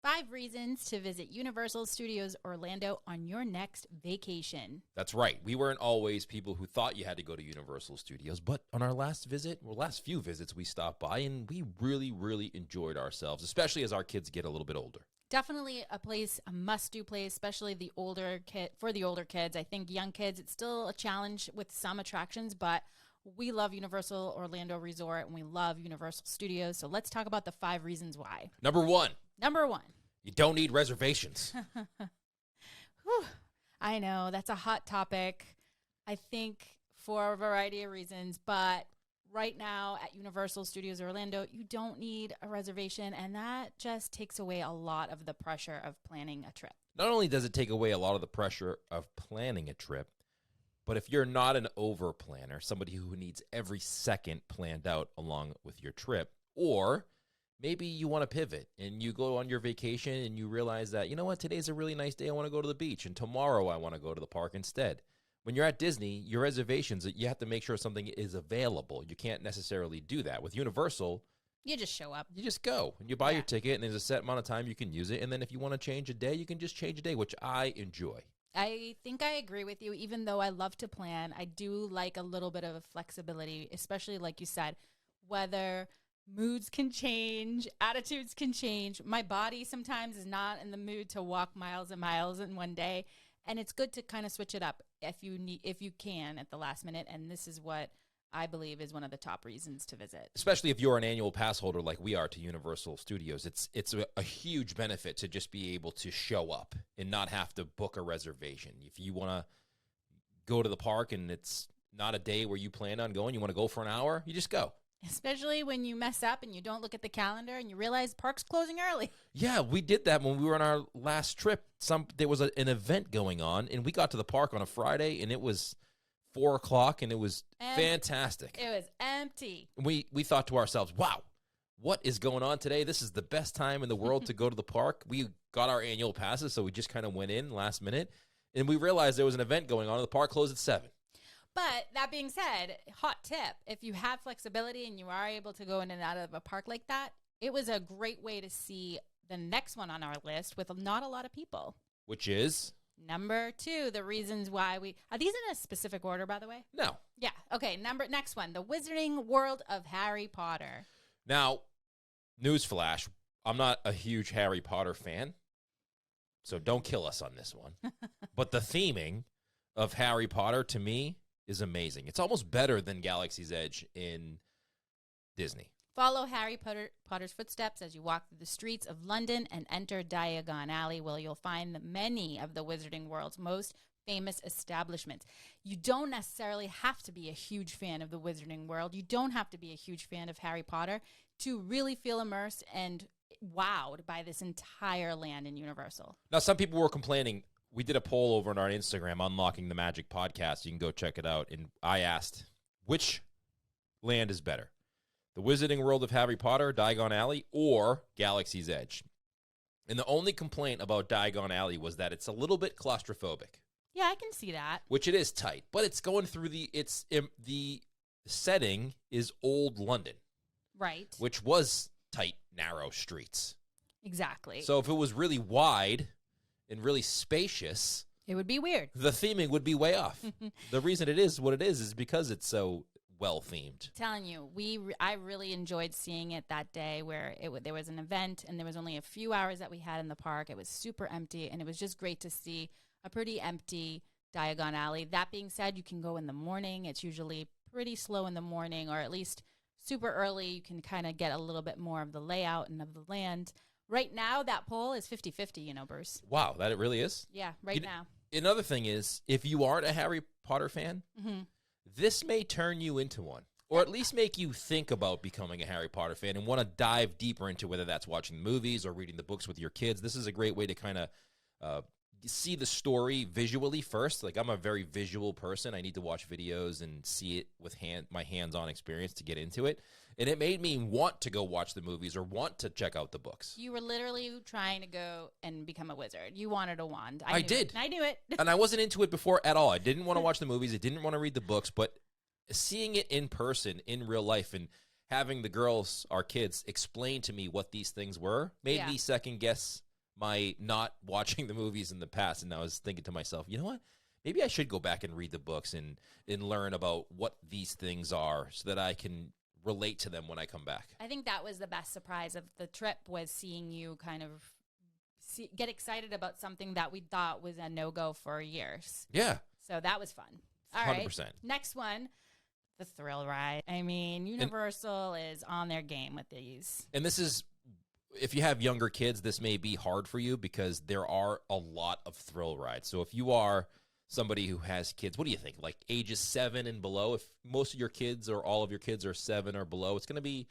5 reasons to visit Universal Studios Orlando on your next vacation. That's right. We weren't always people who thought you had to go to Universal Studios, but on our last few visits, we stopped by and we really, really enjoyed ourselves, especially as our kids get a little bit older. Definitely a must-do place, especially for the older kids. I think young kids, it's still a challenge with some attractions, but we love Universal Orlando Resort and we love Universal Studios. So let's talk about the 5 reasons why. Number one, you don't need reservations. Whew. I know, that's a hot topic, I think, for a variety of reasons. But right now at Universal Studios Orlando, you don't need a reservation, and that just takes away a lot of the pressure of planning a trip. Not only does it take away a lot of the pressure of planning a trip, but if you're not an over planner, somebody who needs every second planned out along with your trip, or maybe you want to pivot and you go on your vacation and you realize that, you know what, today's a really nice day, I want to go to the beach, and tomorrow I want to go to the park instead. When you're at Disney, your reservations, you have to make sure something is available. You can't necessarily do that. With Universal, you just show up. You just go and you buy your ticket, and there's a set amount of time you can use it. And then if you want to change a day, you can just change a day, which I enjoy. I think I agree with you. Even though I love to plan, I do like a little bit of flexibility, especially like you said, whether moods can change, attitudes can change. My body sometimes is not in the mood to walk miles and miles in one day. And it's good to kind of switch it up if you can at the last minute. And this is what I believe is one of the top reasons to visit. Especially if you're an annual pass holder like we are to Universal Studios. It's a huge benefit to just be able to show up and not have to book a reservation. If you want to go to the park and it's not a day where you plan on going, you want to go for an hour, you just go. Especially when you mess up and you don't look at the calendar and you realize park's closing early. Yeah, we did that when we were on our last trip. There was an event going on, and we got to the park on a Friday, and it was 4 o'clock, and it was fantastic. It was empty. We thought to ourselves, wow, what is going on today? This is the best time in the world to go to the park. We got our annual passes, so we just kind of went in last minute, and we realized there was an event going on, and the park closed at 7. But that being said, hot tip, if you have flexibility and you are able to go in and out of a park like that, it was a great way to see the next one on our list with not a lot of people. Which is? Number 2, the reasons why are these in a specific order, by the way? No. Yeah. Okay. Next one, the Wizarding World of Harry Potter. Now, newsflash, I'm not a huge Harry Potter fan, so don't kill us on this one. But the theming of Harry Potter, to me, is amazing. It's almost better than Galaxy's Edge in Disney. Follow Harry Potter's footsteps as you walk through the streets of London and enter Diagon Alley, where you'll find many of the Wizarding World's most famous establishments. You don't necessarily have to be a huge fan of the Wizarding World. You don't have to be a huge fan of Harry Potter to really feel immersed and wowed by this entire land in Universal. Now, some people were complaining. We did a poll over on our Instagram, Unlocking the Magic Podcast. You can go check it out. And I asked, which land is better? The Wizarding World of Harry Potter, Diagon Alley, or Galaxy's Edge? And the only complaint about Diagon Alley was that it's a little bit claustrophobic. Yeah, I can see that. Which it is tight, but it's going through the setting is old London. Right. Which was tight, narrow streets. Exactly. So if it was really wide and really spacious, it would be weird. The theming would be way off. The reason it is what it is because it's so well themed. Telling you, I really enjoyed seeing it that day where there was an event and there was only a few hours that we had in the park. It was super empty, and it was just great to see a pretty empty Diagon Alley. That being said, you can go in the morning. It's usually pretty slow in the morning, or at least super early. You can kind of get a little bit more of the layout and of the land. Right now, that poll is 50-50, Bruce. Wow, that it really is? Yeah, now. Another thing is, if you aren't a Harry Potter fan, this may turn you into one, or at least make you think about becoming a Harry Potter fan and want to dive deeper into whether that's watching movies or reading the books with your kids. This is a great way to kind of see the story visually first. Like, I'm a very visual person. I need to watch videos and see it with my hands-on experience to get into it. And it made me want to go watch the movies or want to check out the books. You were literally trying to go and become a wizard. You wanted a wand. I did. I knew it. And I wasn't into it before at all. I didn't want to watch the movies. I didn't want to read the books. But seeing it in person, in real life, and having the girls, our kids, explain to me what these things were made me second guess my not watching the movies in the past, and I was thinking to myself, you know what? Maybe I should go back and read the books and learn about what these things are so that I can relate to them when I come back. I think that was the best surprise of the trip, was seeing you kind of get excited about something that we thought was a no-go for years. Yeah. So that was fun. All 100%. right. Next one, the thrill ride. I mean, Universal is on their game with these. And this is, if you have younger kids, this may be hard for you because there are a lot of thrill rides. So if you are somebody who has kids, what do you think? Like ages 7 and below? If most of your kids or all of your kids are 7 or below, it's going to be,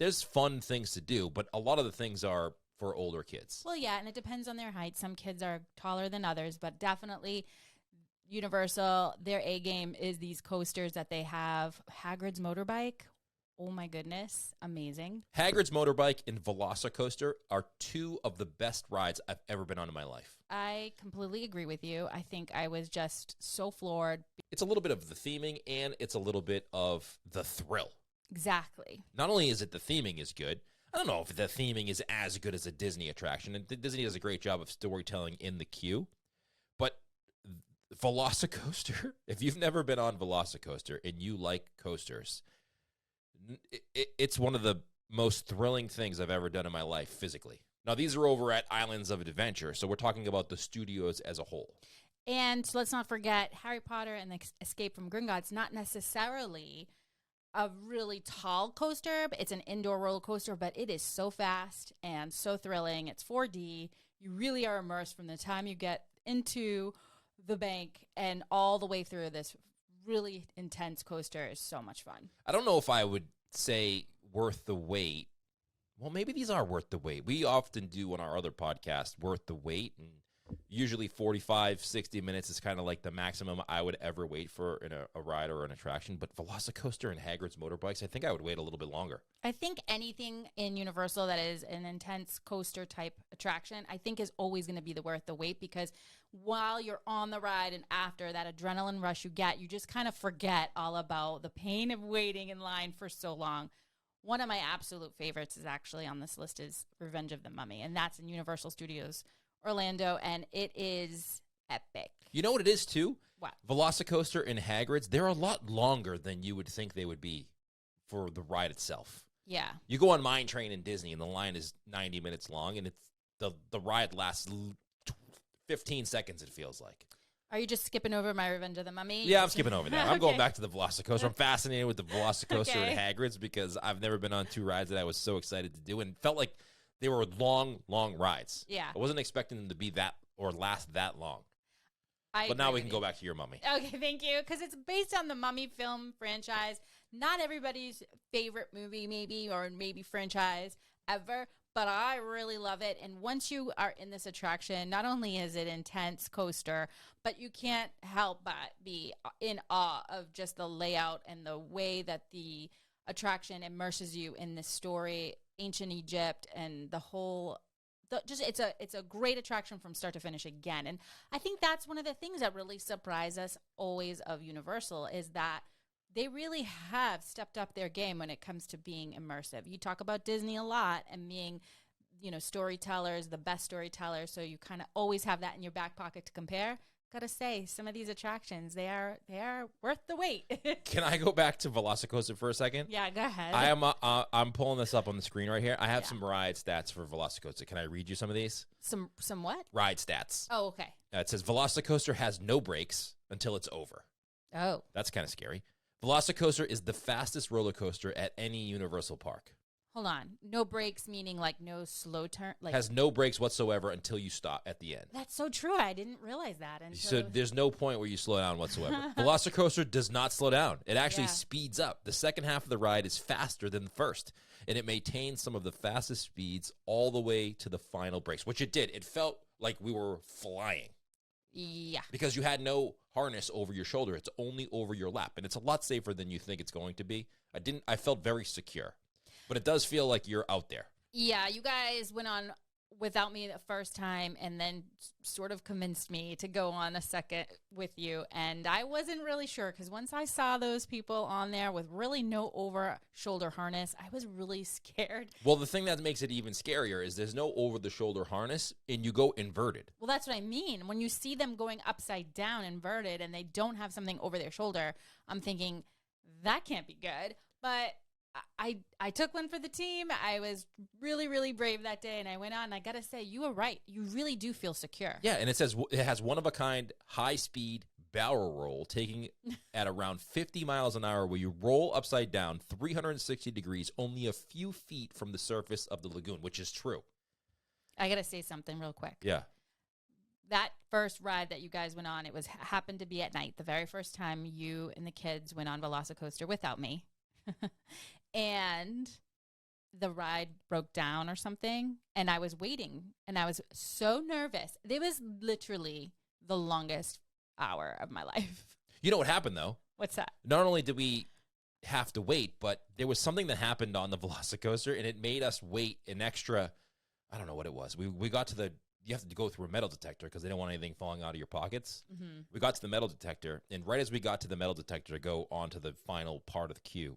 there's fun things to do, but a lot of the things are for older kids. Well, yeah, and it depends on their height. Some kids are taller than others, but definitely Universal, their A game is these coasters that they have. Hagrid's Motorbike. Oh my goodness, amazing. Hagrid's Motorbike and Velocicoaster are 2 of the best rides I've ever been on in my life. I completely agree with you. I think I was just so floored. It's a little bit of the theming, and it's a little bit of the thrill. Exactly. Not only is it the theming is good, I don't know if the theming is as good as a Disney attraction, and Disney does a great job of storytelling in the queue, but Velocicoaster, if you've never been on Velocicoaster and you like coasters, it's one of the most thrilling things I've ever done in my life physically. Now, these are over at Islands of Adventure, so we're talking about the studios as a whole. And let's not forget Harry Potter and the Escape from Gringotts, not necessarily a really tall coaster, but it's an indoor roller coaster, but it is so fast and so thrilling. It's 4D. You really are immersed from the time you get into the bank and all the way through. This really intense coaster is so much fun. I don't know if I would say worth the wait. Well, maybe these are worth the wait. We often do on our other podcast, worth the wait, and usually 45, 60 minutes is kind of like the maximum I would ever wait for in a ride or an attraction. But Velocicoaster and Hagrid's Motorbikes, I think I would wait a little bit longer. I think anything in Universal that is an intense coaster type attraction, I think is always going to be the worth the wait, because while you're on the ride and after that adrenaline rush you get, you just kind of forget all about the pain of waiting in line for so long. One of my absolute favorites is actually on this list is Revenge of the Mummy, and that's in Universal Studios Orlando, and it is epic. You know what it is, too? What? Velocicoaster and Hagrid's, they're a lot longer than you would think they would be for the ride itself. Yeah. You go on Mine Train in Disney, and the line is 90 minutes long, and it's the ride lasts 15 seconds, it feels like. Are you just skipping over my Revenge of the Mummy? Yeah, I'm skipping over that. I'm Okay. going back to the Velocicoaster. I'm fascinated with the Velocicoaster Okay. and Hagrid's because I've never been on 2 rides that I was so excited to do, and felt like they were long, long rides. Yeah. I wasn't expecting them to be that or last that long. I But now agree we with can you. go back to your Mummy. Okay, thank you. Because it's based on the Mummy film franchise. Not everybody's favorite movie, maybe, or maybe franchise ever, but I really love it. And once you are in this attraction, not only is it intense coaster, but you can't help but be in awe of just the layout and the way that the attraction immerses you in this story, ancient Egypt, and the whole. It's a great attraction from start to finish again. And I think that's one of the things that really surprise us always of Universal is that they really have stepped up their game when it comes to being immersive. You talk about Disney a lot and being, storytellers, the best storytellers. So you kind of always have that in your back pocket to compare. Gotta say, some of these attractions, they are worth the wait. Can I go back to Velocicoaster for a second? Yeah, go ahead. I'm pulling this up on the screen right here. I have Yeah. some ride stats for Velocicoaster. Can I read you some of these? Some what? Ride stats. Oh, okay. It says Velocicoaster has no brakes until it's over. Oh. That's kind of scary. Velocicoaster is the fastest roller coaster at any Universal park. Hold on. No brakes, meaning like no slow turn? Has no brakes whatsoever until you stop at the end. That's so true. I didn't realize that. So there's no point where you slow down whatsoever. Velocicoaster does not slow down. It actually speeds up. The second half of the ride is faster than the first, and it maintains some of the fastest speeds all the way to the final brakes, which it did. It felt like we were flying. Yeah. Because you had no harness over your shoulder. It's only over your lap, and it's a lot safer than you think it's going to be. I felt very secure. But it does feel like you're out there. Yeah, you guys went on without me the first time and then sort of convinced me to go on a second with you. And I wasn't really sure because once I saw those people on there with really no over-shoulder harness, I was really scared. Well, the thing that makes it even scarier is there's no over-the-shoulder harness, and you go inverted. Well, that's what I mean. When you see them going upside down, inverted, and they don't have something over their shoulder, I'm thinking, that can't be good. But I took one for the team. I was really, really brave that day, and I went on. And I got to say, you were right. You really do feel secure. Yeah, and it says it has one-of-a-kind high-speed barrel roll taking at around 50 miles an hour where you roll upside down 360 degrees only a few feet from the surface of the lagoon, which is true. I got to say something real quick. Yeah. That first ride that you guys went on, it was happened to be at night. The very first time you and the kids went on Velocicoaster without me. And the ride broke down or something, and I was waiting, and I was so nervous. It was literally the longest hour of my life. You know what happened, though? What's that? Not only did we have to wait, but there was something that happened on the Velocicoaster, and it made us wait an extra, I don't know what it was. We got to you have to go through a metal detector because they don't want anything falling out of your pockets. Mm-hmm. We got to the metal detector, and right as we got to the metal detector to go on to the final part of the queue,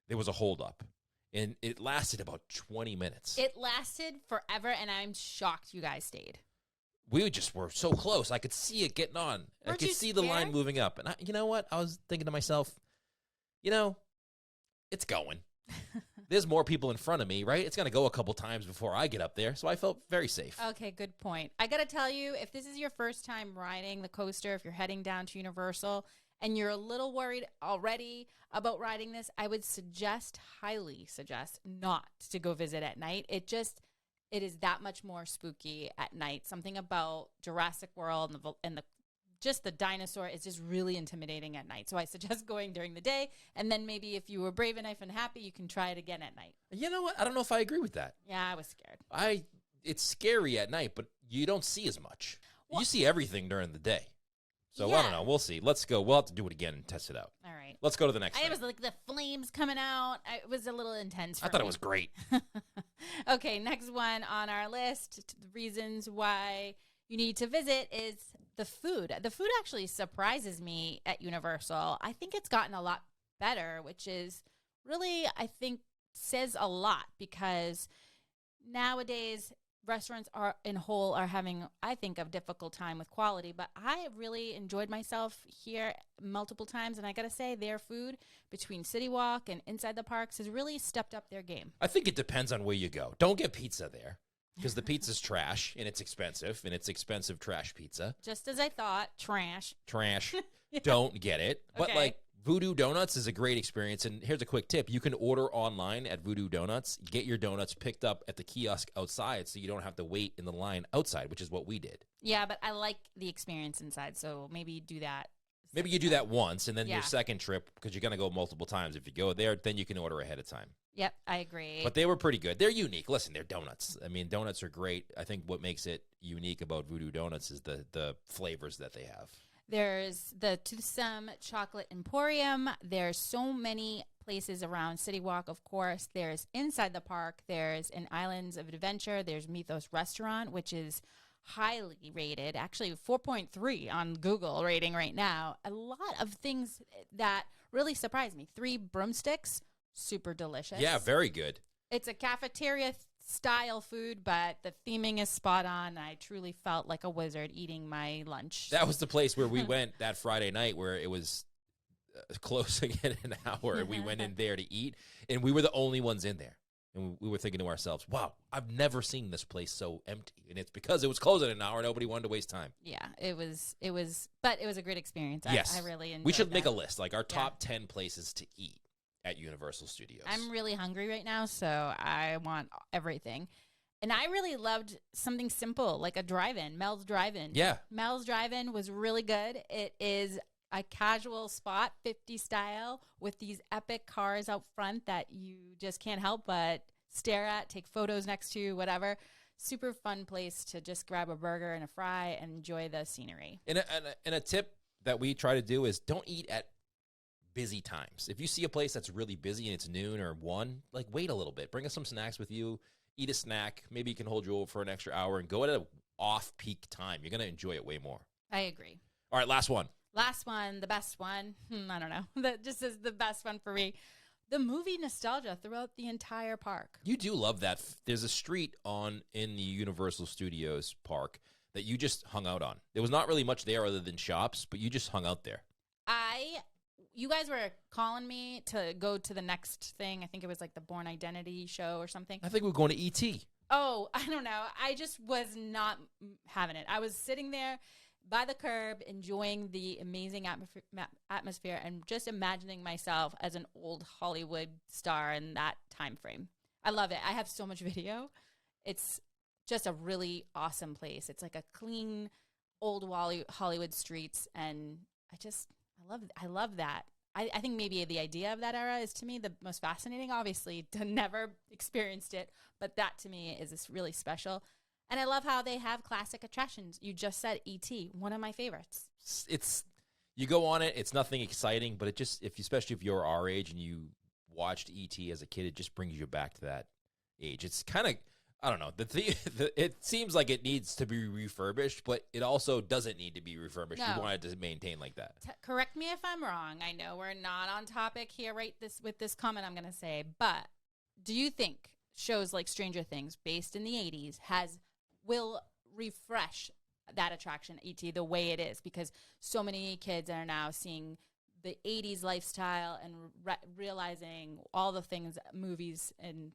there was a holdup, and it lasted about 20 minutes. It lasted forever, and I'm shocked you guys stayed. We just were so close. I could see it getting on. I could see the line moving up. And you know what? I was thinking to myself, it's going. There's more people in front of me, right? It's going to go a couple times before I get up there, so I felt very safe. Okay, good point. I got to tell you, if this is your first time riding the coaster, if you're heading down to Universal, and you're a little worried already about riding this, I would highly suggest not to go visit at night. It is that much more spooky at night. Something about Jurassic World and the dinosaur is just really intimidating at night. So I suggest going during the day, and then maybe if you were brave enough and happy, you can try it again at night. You know what? I don't know if I agree with that. Yeah, I was scared. It's scary at night, but you don't see as much. Well, you see everything during the day. So yeah. I don't know. We'll see. Let's go. We'll have to do it again and test it out. All right. Let's go to the next It thing. was like the flames coming out. It was a little intense for I thought me. it was great. Okay, next one on our list. The reasons why you need to visit is the food. The food actually surprises me at Universal. I think it's gotten a lot better, which is really, I think, says a lot because nowadays restaurants are having, I think, a difficult time with quality, but I really enjoyed myself here multiple times, and I gotta say their food between City Walk and inside the parks has really stepped up their game. I think it depends on where you go. Don't get pizza there because the pizza's trash and it's expensive trash pizza. Just as I thought, trash. Yeah. Don't get it. But Okay. Voodoo Donuts is a great experience, and here's a quick tip. You can order online at Voodoo Donuts, get your donuts picked up at the kiosk outside so you don't have to wait in the line outside, which is what we did. Yeah, but I like the experience inside, so maybe do that. Maybe you do that once, and then your Yeah. second trip, because you're going to go multiple times. If you go there, then you can order ahead of time. Yep, I agree. But they were pretty good. They're unique. Listen, they're donuts. I mean, donuts are great. I think what makes it unique about Voodoo Donuts is the flavors that they have. There's the Toothsome Chocolate Emporium. There's so many places around City Walk, of course. There's inside the park. There's an Islands of Adventure. There's Mythos Restaurant, which is highly rated, actually 4.3 on Google rating right now. A lot of things that really surprised me. 3 broomsticks, super delicious. Yeah, very good. It's a cafeteria style food, but the theming is spot on. I truly felt like a wizard eating my lunch. That was the place where we went that Friday night where it was closing in an hour, and we went in there to eat, and we were the only ones in there. And we were thinking to ourselves, wow, I've never seen this place so empty. And it's because it was closing in an hour. Nobody wanted to waste time. Yeah, it was, but it was a great experience. Yes. I really enjoyed We should that. make a list, like our top 10 places to eat at Universal Studios. I'm really hungry right now, so I want everything. And I really loved something simple, like a drive-in, Mel's Drive-In. Yeah. Mel's Drive-In was really good. It is a casual spot, 50 style, with these epic cars out front that you just can't help but stare at, take photos next to, whatever. Super fun place to just grab a burger and a fry and enjoy the scenery. And a tip that we try to do is don't eat at busy times. If you see a place that's really busy and it's noon or 1, like wait a little bit. Bring us some snacks with you. eat a snack. Maybe you can hold you over for an extra hour and go at an off-peak time. You're going to enjoy it way more. I agree. All right, last one. Last one, the best one. I don't know. That just is the best one for me. The movie nostalgia throughout the entire park. You do love that. There's a street in the Universal Studios park that you just hung out on. There was not really much there other than shops, but you just hung out there. You guys were calling me to go to the next thing. I think it was like the Born Identity show or something. I think we're going to E.T. Oh, I don't know. I just was not having it. I was sitting there by the curb enjoying the amazing atmosphere and just imagining myself as an old Hollywood star in that time frame. I love it. I have so much video. It's just a really awesome place. It's like a clean old Hollywood streets, and I love that. I think maybe the idea of that era is, to me, the most fascinating. Obviously, never experienced it, but that to me is really special. And I love how they have classic attractions. You just said E.T., one of my favorites. You go on it, it's nothing exciting, but it just, especially if you're our age and you watched E.T. as a kid, it just brings you back to that age. It's kind of, I don't know, it seems like it needs to be refurbished, but it also doesn't need to be refurbished. No. You want it to maintain like that. Correct me if I'm wrong. I know we're not on topic here with this comment I'm going to say, but do you think shows like Stranger Things, based in the 80s, will refresh that attraction, E.T., the way it is? Because so many kids are now seeing the 80s lifestyle and realizing all the things, movies and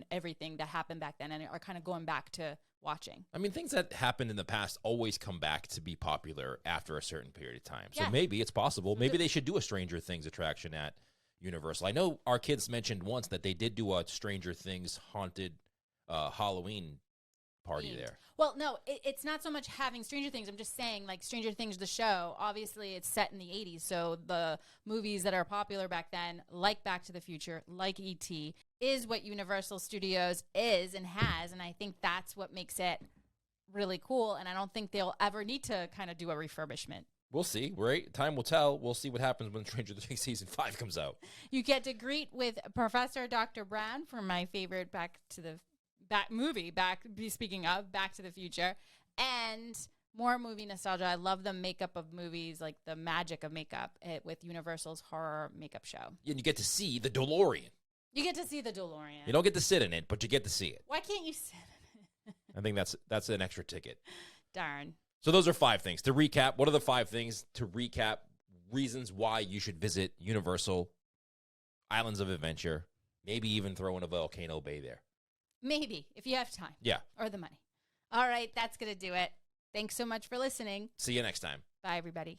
everything that happened back then, and are kind of going back to watching. I mean, things that happened in the past always come back to be popular after a certain period of time. So Yeah. maybe it's possible. Maybe they should do a Stranger Things attraction at Universal. I know our kids mentioned once that they did do a Stranger Things haunted Halloween party there. Well, no, it's not so much having Stranger Things. I'm just saying, like, Stranger Things, the show, obviously it's set in the 80s. So the movies that are popular back then, like Back to the Future, like E.T., is what Universal Studios is and has. And I think that's what makes it really cool. And I don't think they'll ever need to kind of do a refurbishment. We'll see, right? Time will tell. We'll see what happens when Stranger Things Season 5 comes out. You get to greet with Professor Dr. Brown from my favorite speaking of Back to the Future, and more movie nostalgia. I love the makeup of movies, like the magic of makeup with Universal's horror makeup show. And you get to see the DeLorean. You get to see the DeLorean. You don't get to sit in it, but you get to see it. Why can't you sit in it? I think that's an extra ticket. Darn. So those are 5 things. To recap, what are the 5 things to recap reasons why you should visit Universal Islands of Adventure? Maybe even throw in a Volcano Bay there. Maybe, if you have time. Yeah. Or the money. All right, that's going to do it. Thanks so much for listening. See you next time. Bye, everybody.